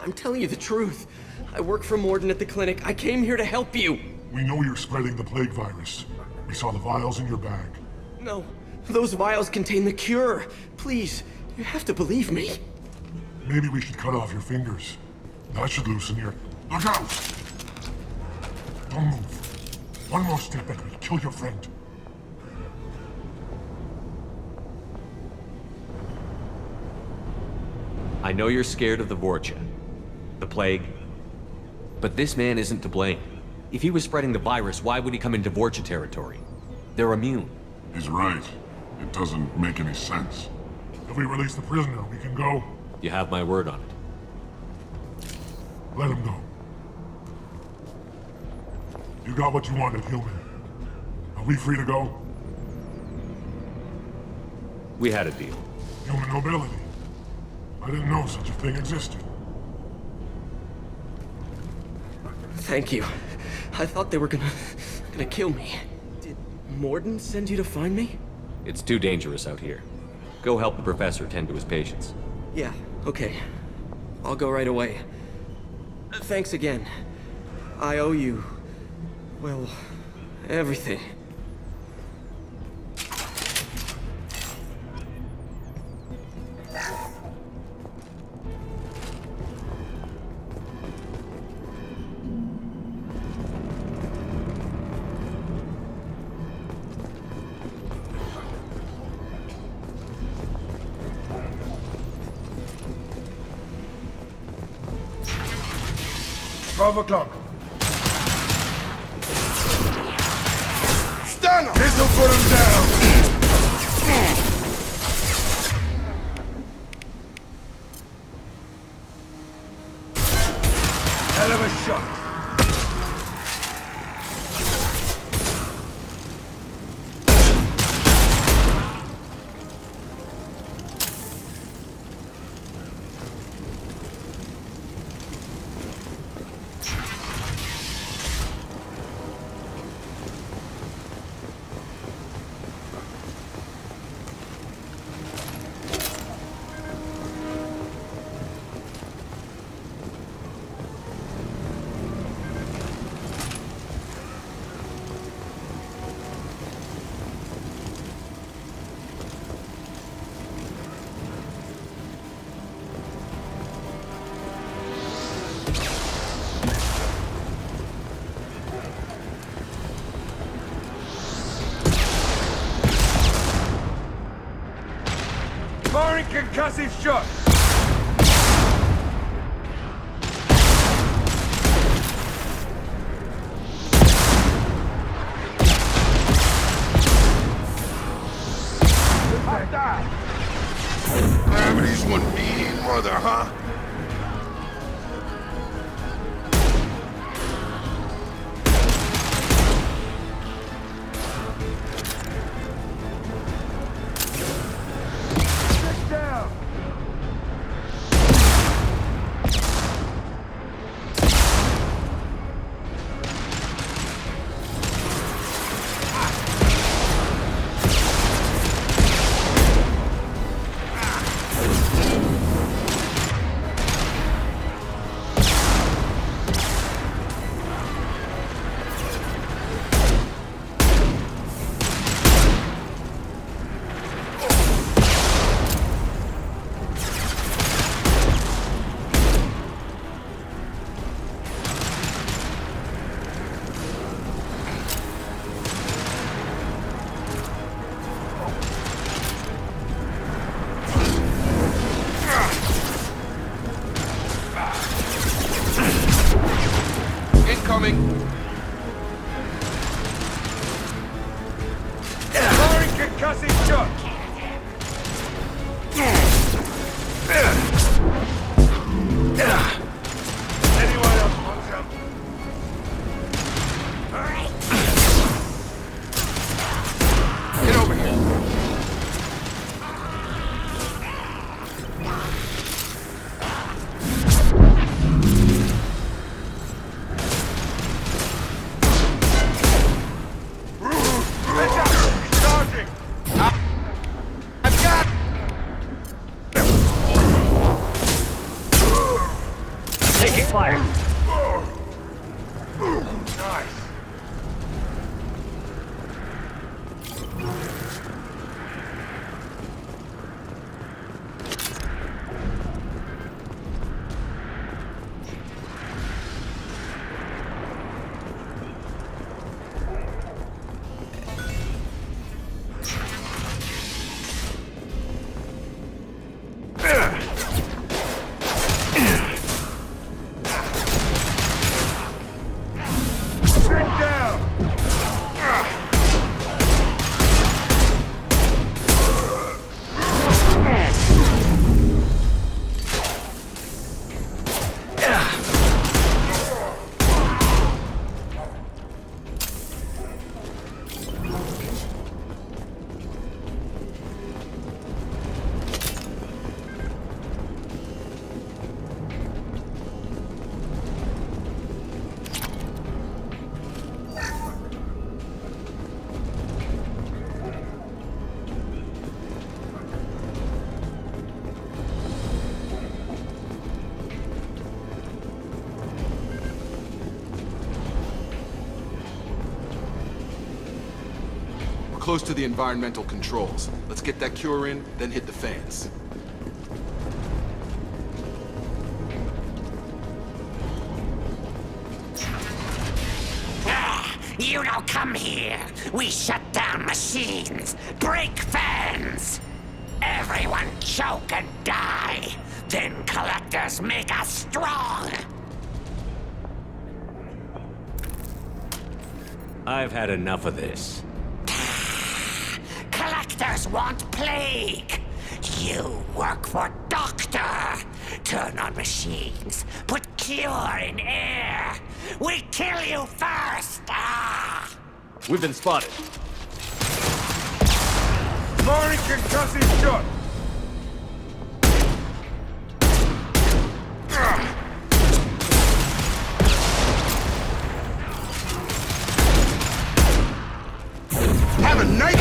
I'm telling you the truth. I work for Morden at the clinic. I came here to help you. We know you're spreading the plague virus. We saw the vials in your bag. No, those vials contain the cure. Please, you have to believe me. Maybe we should cut off your fingers. That should loosen your... Look out! Don't move. One more step and we'll kill your friend. I know you're scared of the Vorcha, the plague, but this man isn't to blame. If he was spreading the virus, why would he come into Vorcha territory? They're immune. He's right. It doesn't make any sense. If we release the prisoner, we can go. You have my word on it. Let him go. You got what you wanted, human. Are we free to go? We had a deal. Human nobility. I didn't know such a thing existed. Thank you. I thought they were gonna kill me. Did Morden send you to find me? It's too dangerous out here. Go help the professor tend to his patients. Yeah, okay. I'll go right away. Thanks again. I owe you... well, everything. O'clock. Stun him! This'll put him down! Hell of a shot. Firing concussive shot! Gravity's one mean mother, huh? Taking fire. Nice. Close to the environmental controls. Let's get that cure in, then hit the fans. You don't come here. We shut down machines, break fans. Everyone choke and die. Then collectors make us strong. I've had enough of this. Collectors want plague. You work for Doctor. Turn on machines. Put cure in air. We kill you first. We've been spotted. Firing concussive shot. Have a night!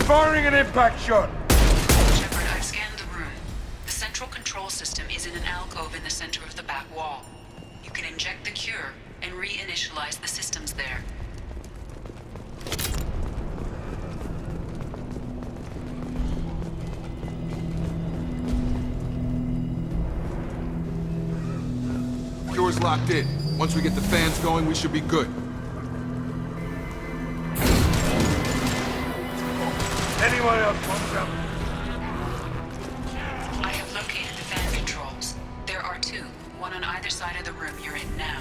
Firing an impact shot. Shephard, I've scanned the room. The central control system is in an alcove in the center of the back wall. You can inject the cure and reinitialize the systems there. Cure's locked in. Once we get the fans going, we should be good. Anyone else want some? I have located the fan controls. There are two, one on either side of the room you're in now.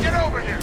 Get over here!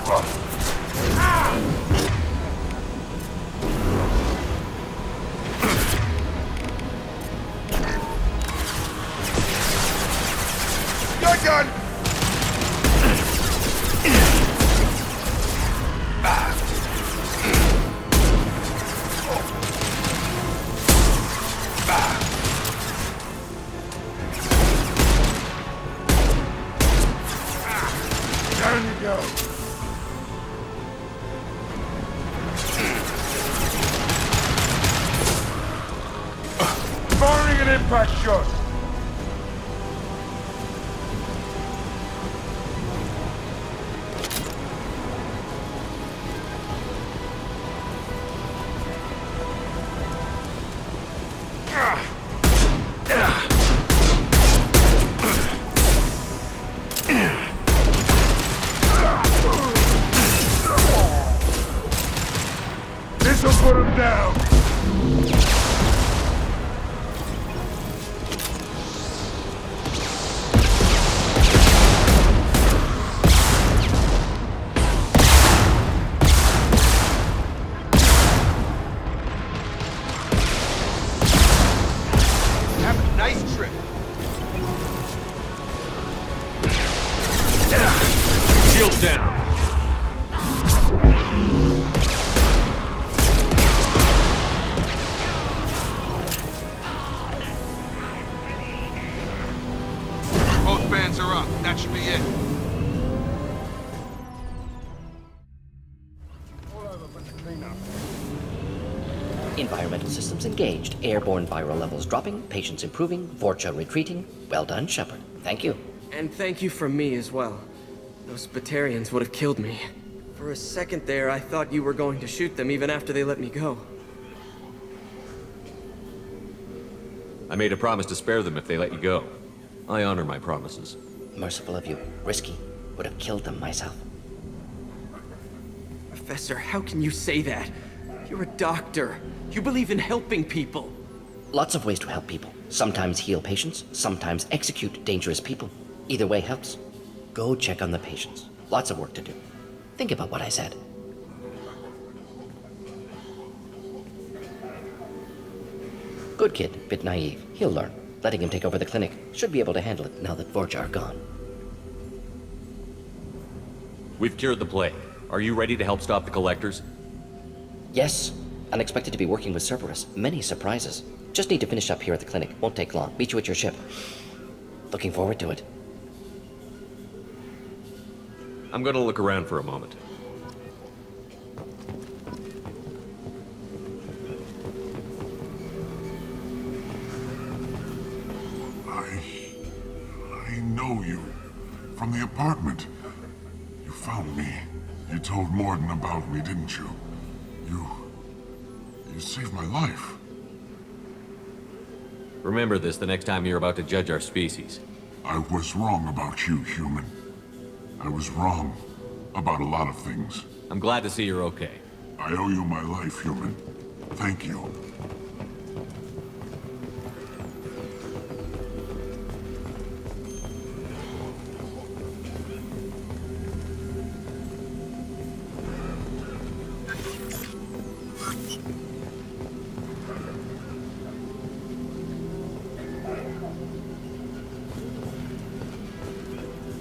Gun! Down you go. Firing an impact shot. This'll put him down. Have a nice trip. Shield down. Both bands are up. That should be it. Environmental systems engaged. Airborne viral levels dropping. Patients improving. Vorcha retreating. Well done, Shephard. Thank you. And thank you from me as well. Those Batarians would have killed me. For a second there, I thought you were going to shoot them even after they let me go. I made a promise to spare them if they let you go. I honor my promises. Merciful of you. Risky. Would have killed them myself. Professor, how can you say that? You're a doctor. You believe in helping people. Lots of ways to help people. Sometimes heal patients, sometimes execute dangerous people. Either way helps. Go check on the patients. Lots of work to do. Think about what I said. Good kid, bit naive. He'll learn. Letting him take over the clinic. Should be able to handle it now that Vorcha are gone. We've cured the plague. Are you ready to help stop the collectors? Yes. Unexpected to be working with Cerberus. Many surprises. Just need to finish up here at the clinic. Won't take long. Meet you at your ship. Looking forward to it. I'm gonna look around for a moment. I know you. From the apartment. You found me. You told Morden about me, didn't you? You saved my life. Remember this the next time you're about to judge our species. I was wrong about you, human. I was wrong about a lot of things. I'm glad to see you're okay. I owe you my life, human. Thank you.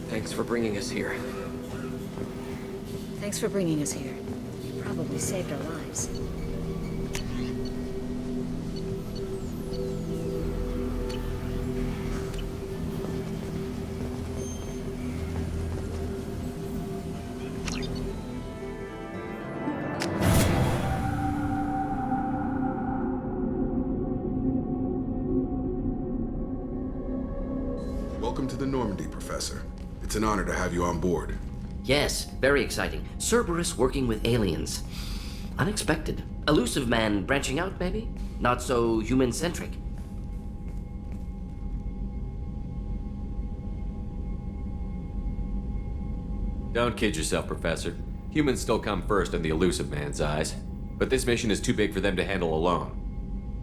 Thanks for bringing us here. Thanks for bringing us here. You probably saved our lives. Welcome to the Normandy, Professor. It's an honor to have you on board. Yes, very exciting. Cerberus working with aliens. Unexpected. Elusive man branching out, maybe? Not so human-centric. Don't kid yourself, Professor. Humans still come first in the elusive man's eyes. But this mission is too big for them to handle alone.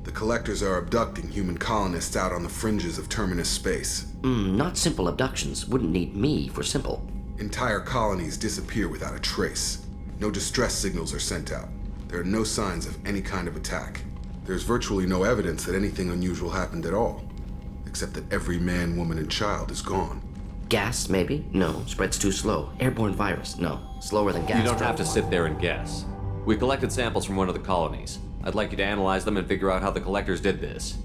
The Collectors are abducting human colonists out on the fringes of Terminus space. Not simple abductions. Wouldn't need me for simple. Entire colonies disappear without a trace. No distress signals are sent out. There are no signs of any kind of attack. There's virtually no evidence that anything unusual happened at all, except that every man, woman, and child is gone. Gas, maybe? No. Spreads too slow. Airborne virus? No. Slower than gas. You don't have to sit there and guess. We collected samples from one of the colonies. I'd like you to analyze them and figure out how the collectors did this.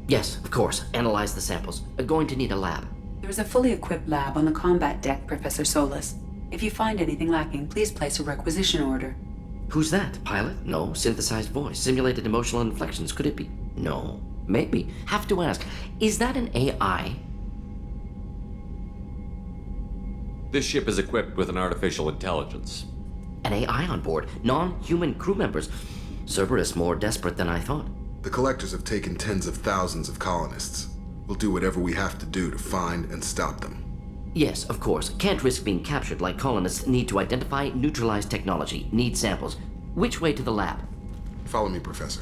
Yes, of course. Analyze the samples. Going to need a lab. There is a fully equipped lab on the combat deck, Professor Solis. If you find anything lacking, please place a requisition order. Who's that? Pilot? No. Synthesized voice. Simulated emotional inflections. Could it be? No. Maybe. Have to ask. Is that an AI? This ship is equipped with an artificial intelligence. An AI on board. Non-human crew members. Cerberus more desperate than I thought. The collectors have taken tens of thousands of colonists. We'll do whatever we have to do to find and stop them. Yes, of course. Can't risk being captured like colonists need to identify, neutralize technology, need samples. Which way to the lab? Follow me, Professor.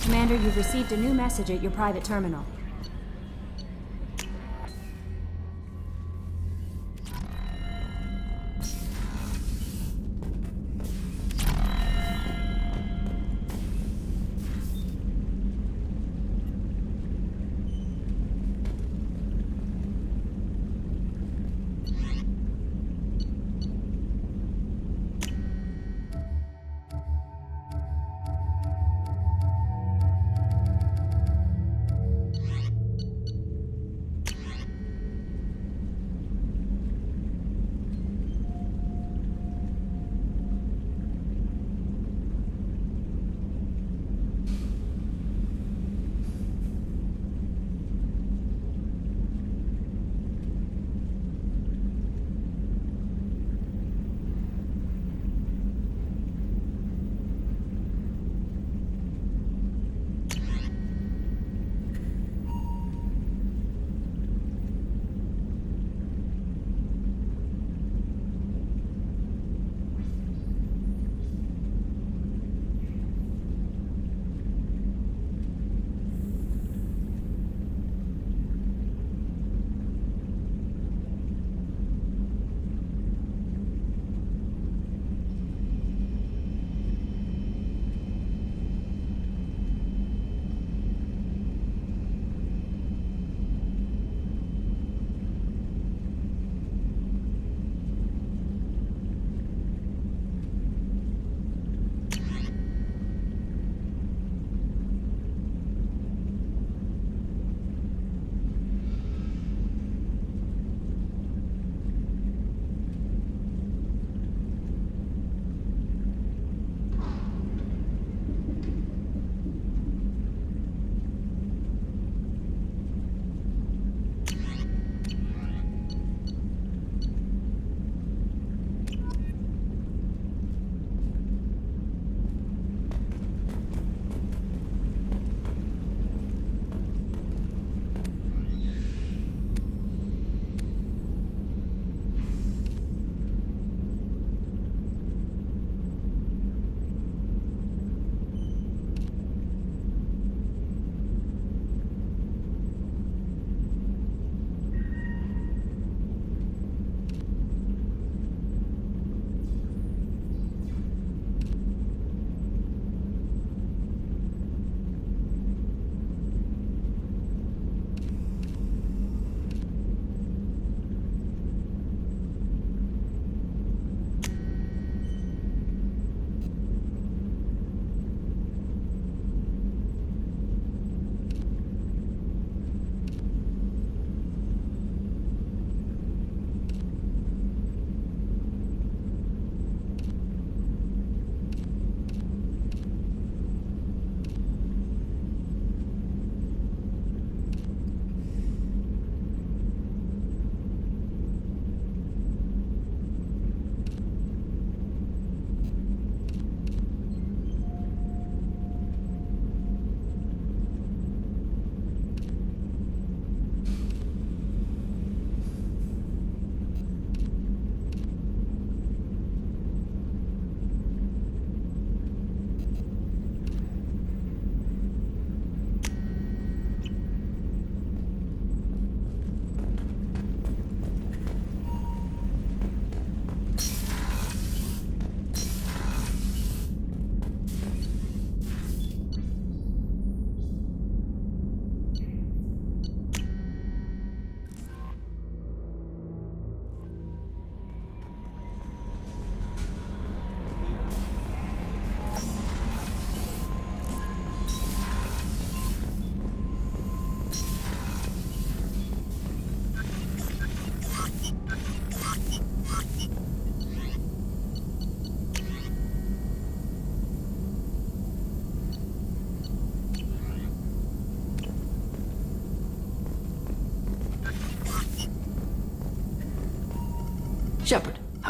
Commander, you've received a new message at your private terminal.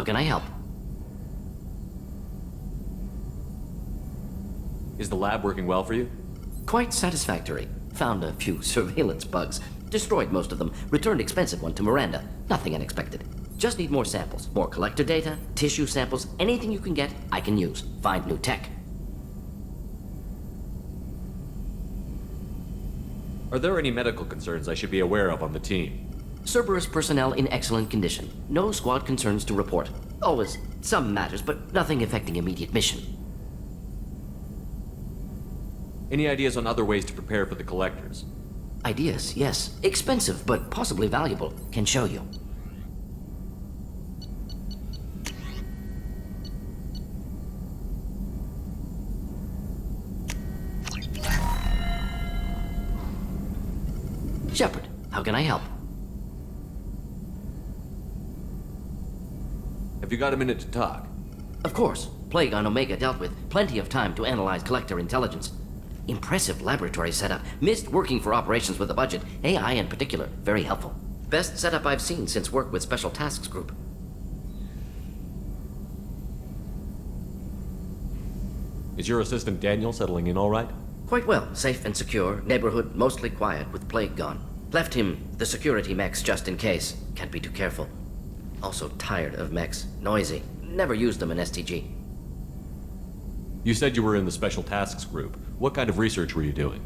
can I help? Is the lab working well for you? Quite satisfactory. Found a few surveillance bugs. Destroyed most of them. Returned expensive one to Miranda. Nothing unexpected. Just need more samples. More collector data, tissue samples, anything you can get, I can use. Find new tech. Are there any medical concerns I should be aware of on the team? Cerberus personnel in excellent condition. No squad concerns to report. Always some matters, but nothing affecting immediate mission. Any ideas on other ways to prepare for the collectors? Ideas, yes. Expensive, but possibly valuable. Can show you. Shephard, how can I help? Have you got a minute to talk? Of course. Plague on Omega dealt with. Plenty of time to analyze collector intelligence. Impressive laboratory setup. Missed working for operations with a budget. AI in particular. Very helpful. Best setup I've seen since work with Special Tasks Group. Is your assistant Daniel settling in all right? Quite well. Safe and secure. Neighborhood mostly quiet with Plague gone. Left him the security mechs just in case. Can't be too careful. Also tired of mechs. Noisy. Never used them in STG. You said you were in the Special Tasks Group. What kind of research were you doing?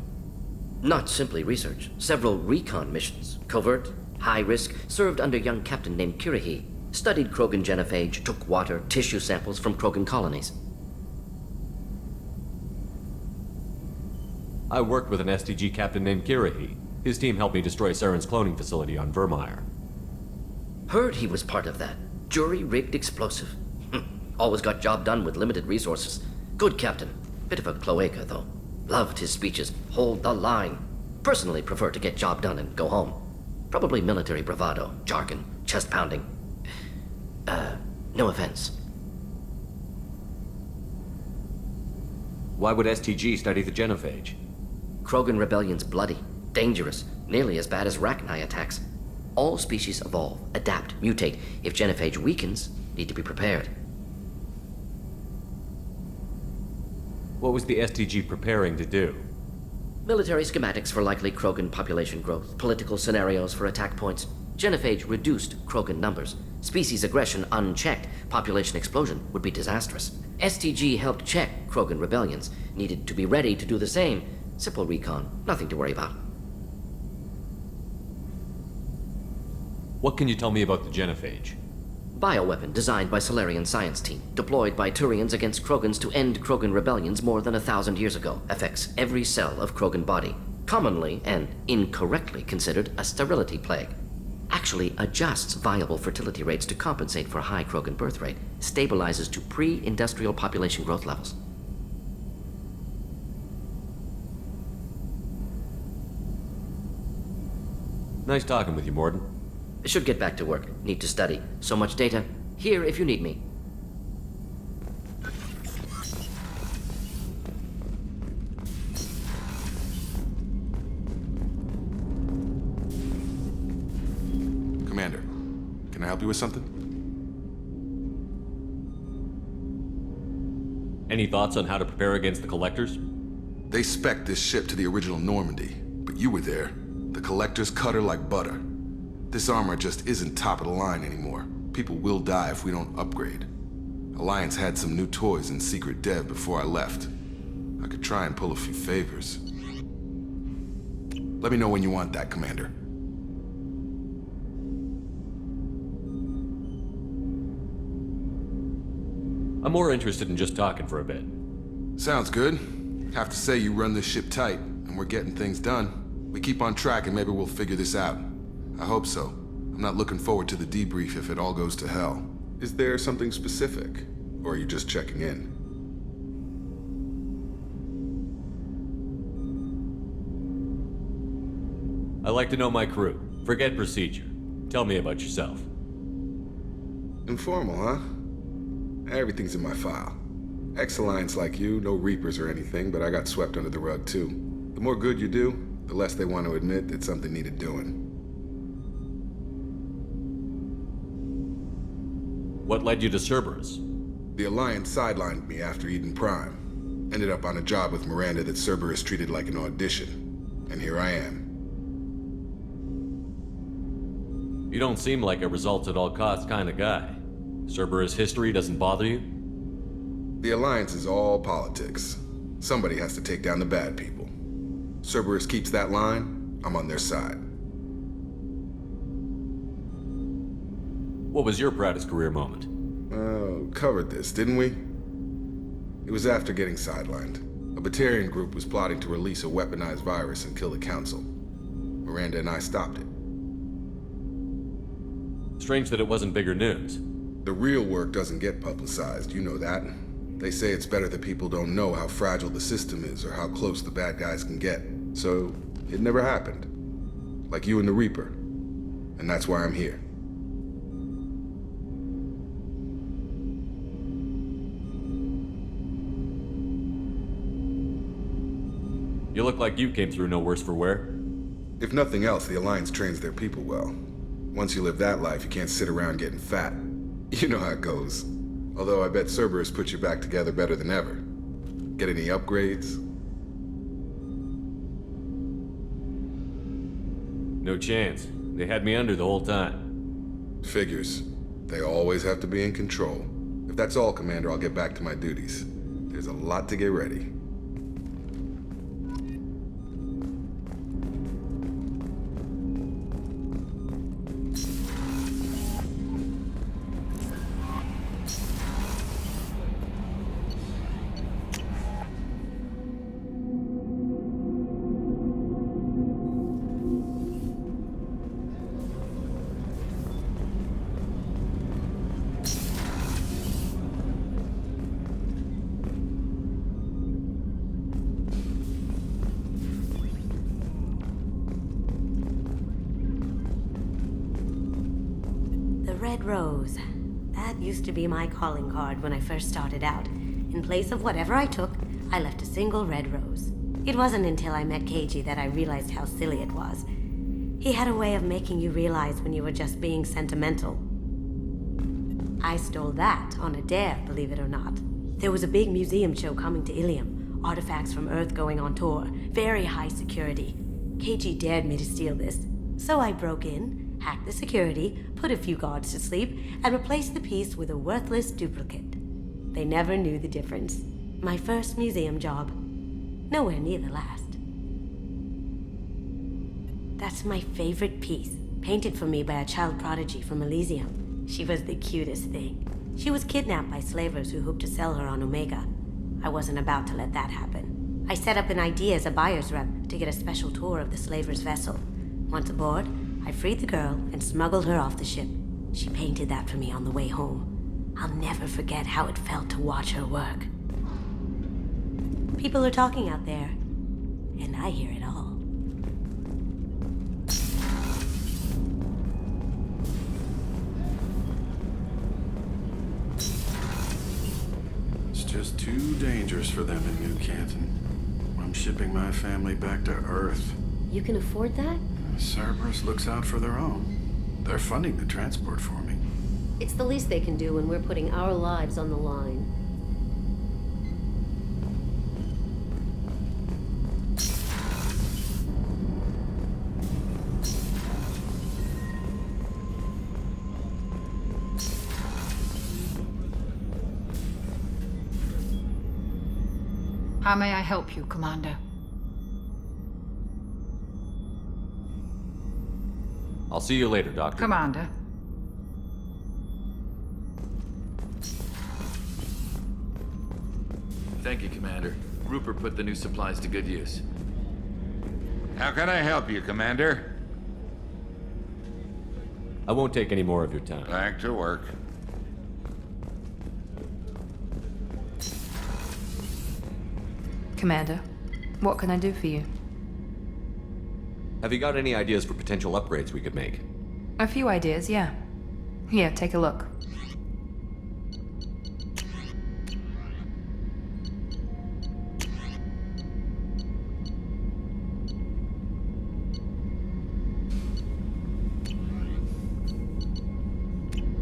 Not simply research. Several recon missions. Covert, high risk, served under a young captain named Kirihi. Studied Krogan genophage, took water, tissue samples from Krogan colonies. I worked with an STG captain named Kirihi. His team helped me destroy Saren's cloning facility on Vermeer. Heard he was part of that. Jury-rigged explosive. Always got job done with limited resources. Good captain. Bit of a cloaca, though. Loved his speeches. Hold the line. Personally prefer to get job done and go home. Probably military bravado, jargon, chest pounding. No offense. Why would STG study the genophage? Krogan rebellion's bloody, dangerous, nearly as bad as Rachni attacks. All species evolve, adapt, mutate. If genophage weakens, need to be prepared. What was the STG preparing to do? Military schematics for likely Krogan population growth, political scenarios for attack points. Genophage reduced Krogan numbers. Species aggression unchecked, population explosion would be disastrous. STG helped check Krogan rebellions, needed to be ready to do the same. Simple recon, nothing to worry about. What can you tell me about the genophage? Bioweapon designed by Solarian science team, deployed by Turians against Krogans to end Krogan rebellions more than 1,000 years ago. Affects every cell of Krogan body. Commonly and incorrectly considered a sterility plague. Actually adjusts viable fertility rates to compensate for high Krogan birth rate. Stabilizes to pre-industrial population growth levels. Nice talking with you, Morden. Should get back to work. Need to study. So much data. Here if you need me. Commander, can I help you with something? Any thoughts on how to prepare against the Collectors? They spec'd this ship to the original Normandy, but you were there. The Collectors cut her like butter. This armor just isn't top of the line anymore. People will die if we don't upgrade. Alliance had some new toys in secret dev before I left. I could try and pull a few favors. Let me know when you want that, Commander. I'm more interested in just talking for a bit. Sounds good. Have to say you run this ship tight, and we're getting things done. We keep on track and maybe we'll figure this out. I hope so. I'm not looking forward to the debrief if it all goes to hell. Is there something specific? Or are you just checking in? I like to know my crew. Forget procedure. Tell me about yourself. Informal, huh? Everything's in my file. Ex-Alliance like you, no Reapers or anything, but I got swept under the rug too. The more good you do, the less they want to admit that something needed doing. What led you to Cerberus? The Alliance sidelined me after Eden Prime. Ended up on a job with Miranda that Cerberus treated like an audition. And here I am. You don't seem like a results-at-all-costs kind of guy. Cerberus history doesn't bother you? The Alliance is all politics. Somebody has to take down the bad people. Cerberus keeps that line, I'm on their side. What was your proudest career moment? Covered this, didn't we? It was after getting sidelined. A Batarian group was plotting to release a weaponized virus and kill the Council. Miranda and I stopped it. Strange that it wasn't bigger news. The real work doesn't get publicized, you know that. They say it's better that people don't know how fragile the system is or how close the bad guys can get. So, it never happened. Like you and the Reaper. And that's why I'm here. You look like you came through no worse for wear. If nothing else, the Alliance trains their people well. Once you live that life, you can't sit around getting fat. You know how it goes. Although I bet Cerberus puts you back together better than ever. Get any upgrades? No chance. They had me under the whole time. Figures. They always have to be in control. If that's all, Commander, I'll get back to my duties. There's a lot to get ready. Red Rose. That used to be my calling card when I first started out. In place of whatever I took, I left a single red rose. It wasn't until I met KG that I realized how silly it was. He had a way of making you realize when you were just being sentimental. I stole that on a dare, believe it or not. There was a big museum show coming to Ilium. Artifacts from Earth going on tour. Very high security. KG dared me to steal this. So I broke in, hacked the security, put a few guards to sleep, and replaced the piece with a worthless duplicate. They never knew the difference. My first museum job. Nowhere near the last. That's my favorite piece, painted for me by a child prodigy from Elysium. She was the cutest thing. She was kidnapped by slavers who hoped to sell her on Omega. I wasn't about to let that happen. I set up an idea as a buyer's rep to get a special tour of the slaver's vessel. Once aboard, I freed the girl and smuggled her off the ship. She painted that for me on the way home. I'll never forget how it felt to watch her work. People are talking out there, and I hear it all. It's just too dangerous for them in New Canton. I'm shipping my family back to Earth. You can afford that? Cerberus looks out for their own. They're funding the transport for me. It's the least they can do when we're putting our lives on the line. How may I help you, Commander? I'll see you later, Doctor. Commander. Thank you, Commander. Rupert put the new supplies to good use. How can I help you, Commander? I won't take any more of your time. Back to work. Commander, what can I do for you? Have you got any ideas for potential upgrades we could make? A few ideas, yeah. Here, take a look.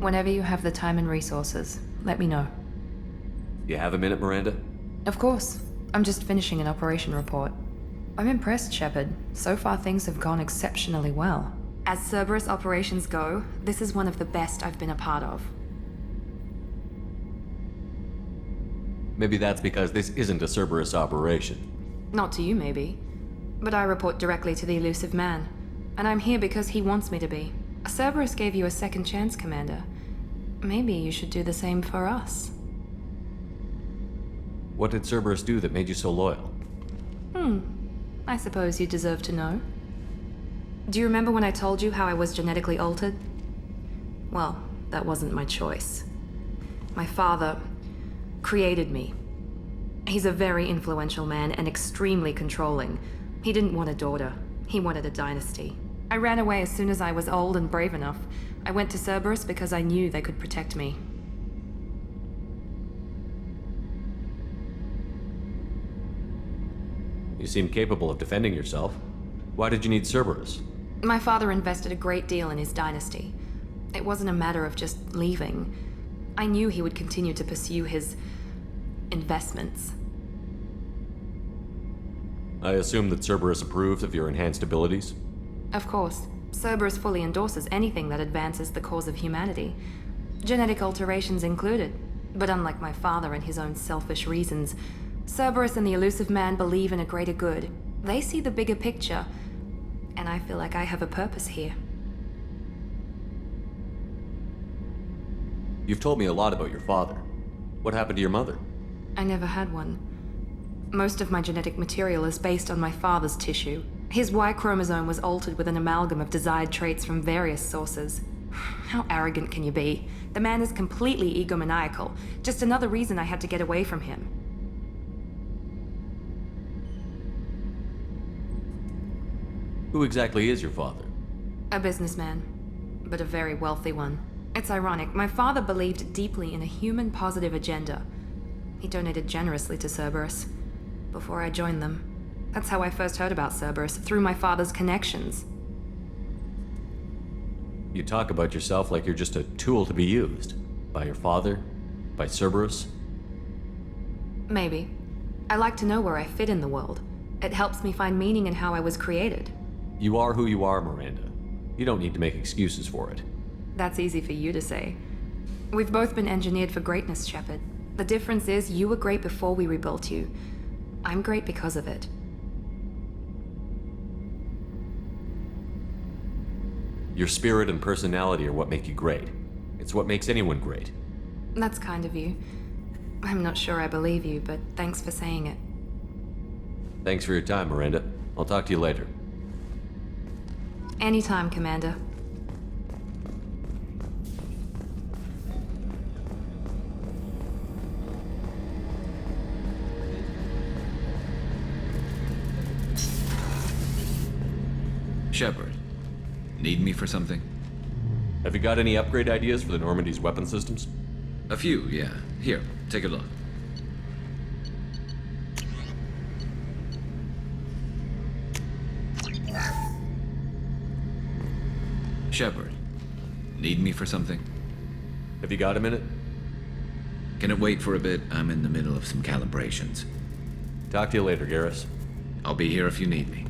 Whenever you have the time and resources, let me know. You have a minute, Miranda? Of course. I'm just finishing an operation report. I'm impressed, Shephard. So far things have gone exceptionally well. As Cerberus operations go, this is one of the best I've been a part of. Maybe that's because this isn't a Cerberus operation. Not to you, maybe. But I report directly to the elusive man. And I'm here because he wants me to be. Cerberus gave you a second chance, Commander. Maybe you should do the same for us. What did Cerberus do that made you so loyal? I suppose you deserve to know. Do you remember when I told you how I was genetically altered? Well, that wasn't my choice. My father created me. He's a very influential man and extremely controlling. He didn't want a daughter. He wanted a dynasty. I ran away as soon as I was old and brave enough. I went to Cerberus because I knew they could protect me. You seem capable of defending yourself. Why did you need Cerberus? My father invested a great deal in his dynasty. It wasn't a matter of just leaving. I knew he would continue to pursue his investments. I assume that Cerberus approved of your enhanced abilities? Of course. Cerberus fully endorses anything that advances the cause of humanity. Genetic alterations included. But unlike my father and his own selfish reasons, Cerberus and the elusive man believe in a greater good. They see the bigger picture, and I feel like I have a purpose here. You've told me a lot about your father. What happened to your mother? I never had one. Most of my genetic material is based on my father's tissue. His Y chromosome was altered with an amalgam of desired traits from various sources. How arrogant can you be? The man is completely egomaniacal. Just another reason I had to get away from him. Who exactly is your father? A businessman, but a very wealthy one. It's ironic, my father believed deeply in a human-positive agenda. He donated generously to Cerberus before I joined them. That's how I first heard about Cerberus, through my father's connections. You talk about yourself like you're just a tool to be used. By your father? By Cerberus? Maybe. I like to know where I fit in the world. It helps me find meaning in how I was created. You are who you are, Miranda. You don't need to make excuses for it. That's easy for you to say. We've both been engineered for greatness, Shephard. The difference is you were great before we rebuilt you. I'm great because of it. Your spirit and personality are what make you great. It's what makes anyone great. That's kind of you. I'm not sure I believe you, but thanks for saying it. Thanks for your time, Miranda. I'll talk to you later. Anytime, Commander. Shephard, need me for something? Have you got any upgrade ideas for the Normandy's weapon systems? A few, yeah. Here, take a look. Shephard, need me for something? Have you got a minute? Can it wait for a bit? I'm in the middle of some calibrations. Talk to you later, Garrus. I'll be here if you need me.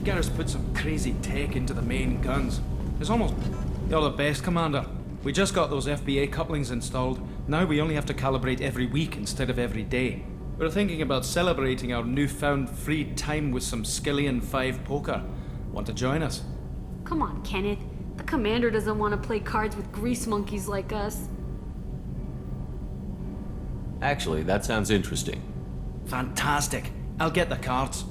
Garrus put some crazy tech into the main guns. It's almost... You're the best, Commander. We just got those FBA couplings installed. Now we only have to calibrate every week instead of every day. We're thinking about celebrating our newfound free time with some Skillian 5 poker. Want to join us? Come on, Kenneth. The Commander doesn't want to play cards with grease monkeys like us. Actually, that sounds interesting. Fantastic. I'll get the cards.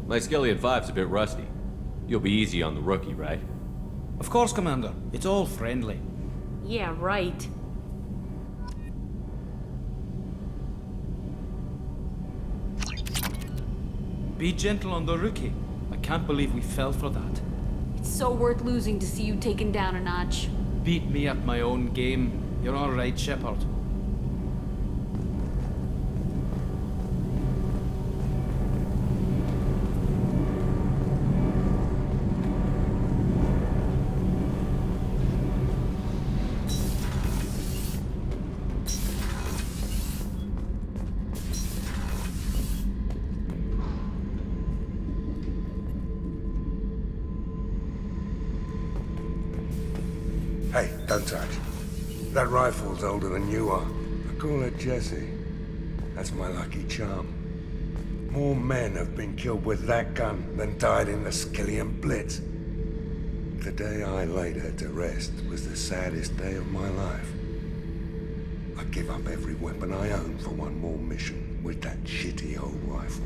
My Skillian 5's a bit rusty. You'll be easy on the rookie, right? Of course, Commander. It's all friendly. Yeah, right. Be gentle on the rookie. I can't believe we fell for that. It's so worth losing to see you taken down a notch. Beat me at my own game. You're all right, Shephard. Hey, don't touch. That rifle's older than you are. I call it Jesse. That's my lucky charm. More men have been killed with that gun than died in the Skillian Blitz. The day I laid her to rest was the saddest day of my life. I give up every weapon I own for one more mission with that shitty old rifle.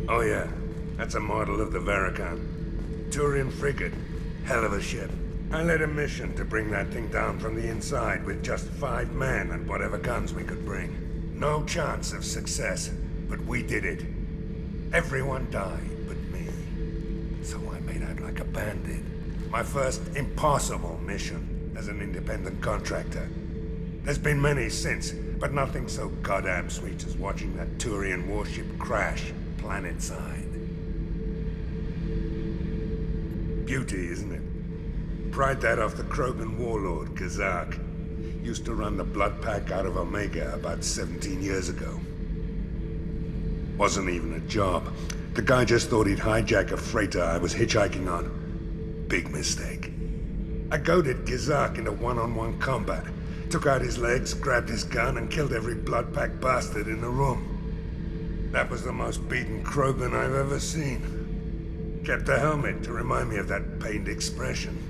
Oh yeah, that's a model of the Veracon. Turian frigate. Hell of a ship. I led a mission to bring that thing down from the inside with just 5 men and whatever guns we could bring. No chance of success, but we did it. Everyone died but me. So I made out like a bandit. My first impossible mission as an independent contractor. There's been many since, but nothing so goddamn sweet as watching that Turian warship crash planet-side. Beauty, isn't it? Pried that off the Krogan warlord, Kazak. Used to run the blood pack out of Omega about 17 years ago. Wasn't even a job. The guy just thought he'd hijack a freighter I was hitchhiking on. Big mistake. I goaded Kazak into one-on-one combat. Took out his legs, grabbed his gun, and killed every blood pack bastard in the room. That was the most beaten Krogan I've ever seen. Kept a helmet to remind me of that pained expression.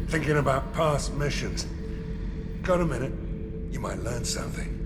Thinking about past missions. Got a minute? You might learn something.